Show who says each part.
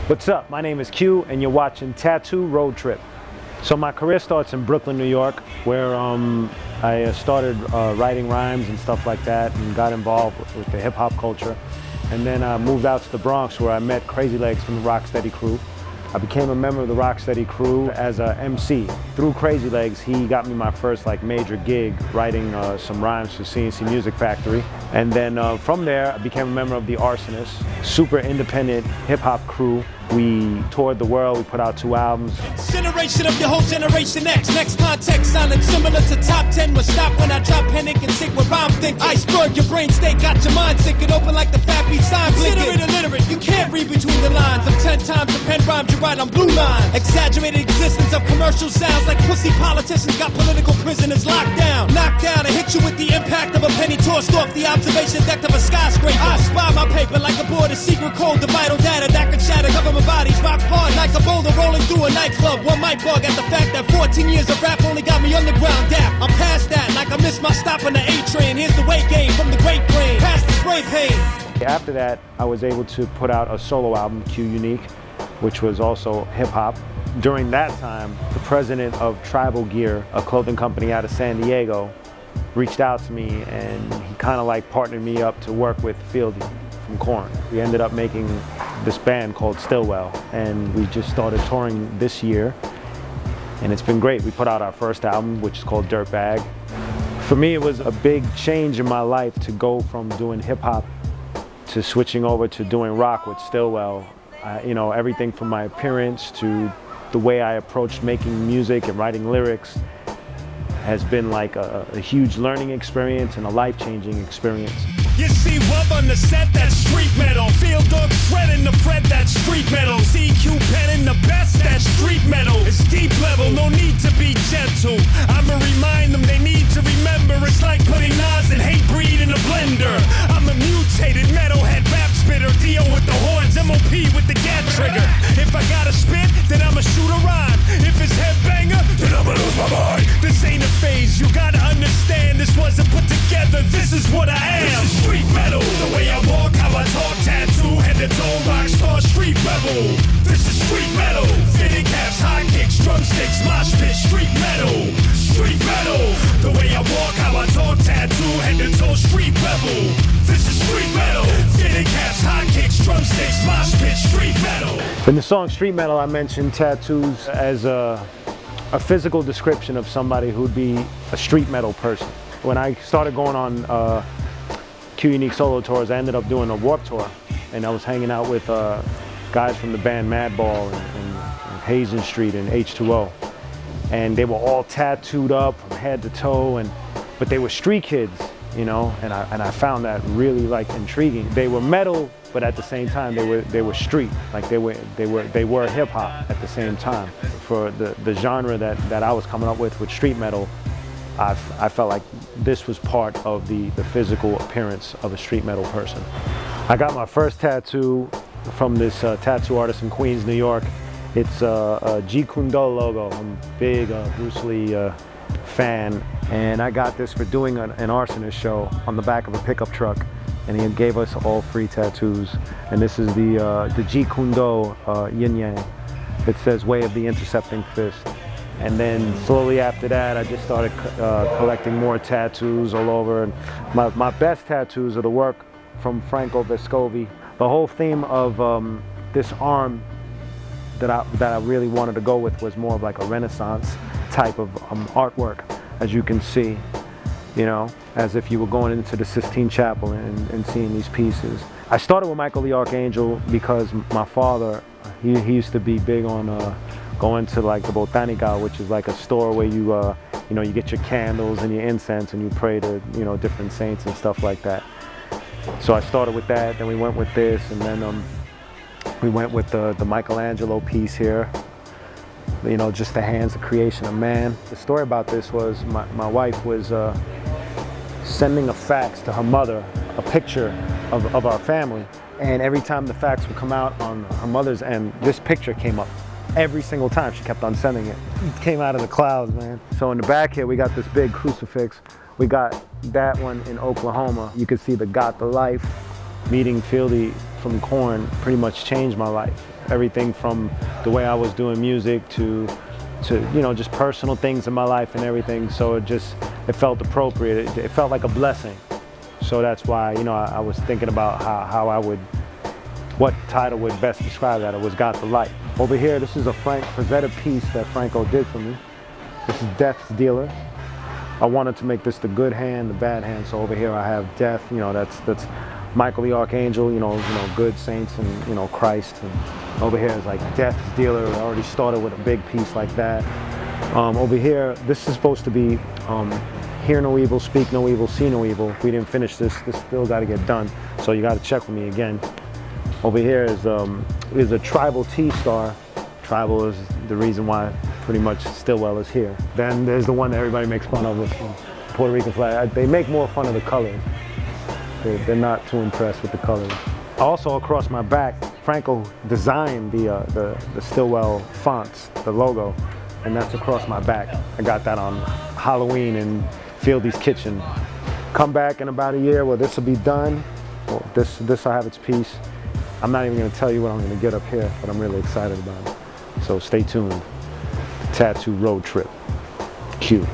Speaker 1: What's up? My name is Q and you're watching Tattoo Road Trip. So my career starts in Brooklyn, New York, where I started writing rhymes and stuff like that and got involved with the hip hop culture. And then I moved out to the Bronx where I met Crazy Legs from the Rocksteady crew. I became a member of the Rocksteady crew as a MC. Through Crazy Legs, he got me my first major gig writing some rhymes for CNC Music Factory. And then from there, I became a member of the Arsonists, super independent hip hop crew. We toured the world, we put out 2 albums.
Speaker 2: Generation of your whole generation X. Next context sounding similar to top 10. Will stop when I drop panic and sick what I'm thinking. Iceberg, your brain state got your mind sick and open like the fat beat sign blinking. Consider it illiterate, you can't read between the lines. I'm 10 times the pen rhymes you write on blue line. Exaggerated existence of commercial sounds like pussy politicians got political prisoners locked down. Knocked down and hit you with the impact of a penny tossed off the observation deck of a skyscraper. I spy my paper like a board of secret code, the vital data that could shatter government bodies rock hard like a boulder rolling through a nightclub. One might bug at the fact that 14 years of rap only got me underground dap. I'm past that, like I missed my stop on the A train. Here's the weight gain from the great brain, past the spray paint.
Speaker 1: After that, I was able to put out a solo album, Q Unique, which was also hip hop. During that time, the president of Tribal Gear, a clothing company out of San Diego, reached out to me and he kind of partnered me up to work with Fieldy from Korn. We ended up making this band called Stillwell, and we just started touring this year, and it's been great. We put out our first album, which is called Dirtbag. For me, it was a big change in my life to go from doing hip-hop to switching over to doing rock with Stillwell. Everything from my appearance to the way I approached making music and writing lyrics has been like a huge learning experience and a life-changing experience.
Speaker 2: You see Wub on the set, that's street metal. Field Dog shredding the fret, that's street metal. CQ penning the best, that's street metal. It's deep level, no need to be gentle. I'ma remind them they need to remember. It's like putting Nas and Hatebreed in a blender. I'm a mutated metalhead rap spitter. Dio with the horns, MOP with the gat trigger. If I gotta spit, then I'ma shoot a rhyme. If it's headbanger, then I'ma lose my mind. This ain't a phase, you gotta understand. This wasn't put together, this is what I am. Street metal, the way I walk, how I talk, tattoo, head to toe, rock star, street rebel. This is street metal, fitted caps, high kicks, drumsticks, mosh pit, street metal. Street metal, the way I walk, how I talk, tattoo, head to toe, street rebel. This is street metal, fitted caps, high kicks, drumsticks, mosh pit, street metal.
Speaker 1: In the song Street Metal, I mentioned tattoos as a physical description of somebody who'd be a street metal person. When I started going on Q Unique solo tours, I ended up doing a Warped Tour, and I was hanging out with guys from the band Madball and Hazen Street and H2O, and they were all tattooed up from head to toe, but they were street kids, and I found that really intriguing. They were metal, but at the same time they were street, they were hip hop at the same time. For the genre that I was coming up with street metal, I felt like this was part of the physical appearance of a street metal person. I got my first tattoo from this tattoo artist in Queens, New York. It's a Jeet Kune Do logo. I'm a big Bruce Lee fan, and I got this for doing an arsonist show on the back of a pickup truck, and he gave us all free tattoos. And this is the Jeet Kune Do yin yang. It says Way of the Intercepting Fist. And then slowly after that, I just started collecting more tattoos all over. And my best tattoos are the work from Franco Vescovi. The whole theme of this arm that I really wanted to go with was more of like a Renaissance type of artwork, as you can see, as if you were going into the Sistine Chapel and seeing these pieces. I started with Michael the Archangel because my father, he used to be big on going to the Botanica, which is a store where you get your candles and your incense and you pray to different saints and stuff like that. So I started with that, then we went with this, and then we went with the Michelangelo piece here. Just the hands, the creation of man. The story about this was my wife was sending a fax to her mother, a picture of our family, and every time the fax would come out on her mother's end, this picture came up. Every single time she kept on sending it. It came out of the clouds, man. So in the back here, we got this big crucifix. We got that one in Oklahoma. You can see the Got the Life. Meeting Fieldy from Korn pretty much changed my life. everything from the way I was doing music to you know, just personal things in my life and everything. So it felt appropriate. It felt like a blessing. So that's why, you know, I was thinking about what title would best describe that. It was Got the Light. Over here, this is a Frank Frazetta piece that Franco did for me. This is Death's Dealer. I wanted to make this the good hand, the bad hand. So over here I have Death, you know, that's Michael the Archangel, you know, good saints and, you know, Christ. And over here is like Death's Dealer. I already started with a big piece like that. Over here, this is supposed to be hear no evil, speak no evil, see no evil. We didn't finish this. This still got to get done. So you got to check with me again. Over here is a tribal T-star. Tribal is the reason why pretty much Stillwell is here. Then there's the one that everybody makes fun of, the Puerto Rican flag. They make more fun of the colors. They're not too impressed with the colors. Also across my back, Franco designed the Stillwell fonts, the logo, and that's across my back. I got that on Halloween in Fieldy's Kitchen. Come back in about a year, well, this will be done. Well, this will have its piece. I'm not even going to tell you what I'm going to get up here, but I'm really excited about it. So stay tuned. Tattoo Road Trip. Q.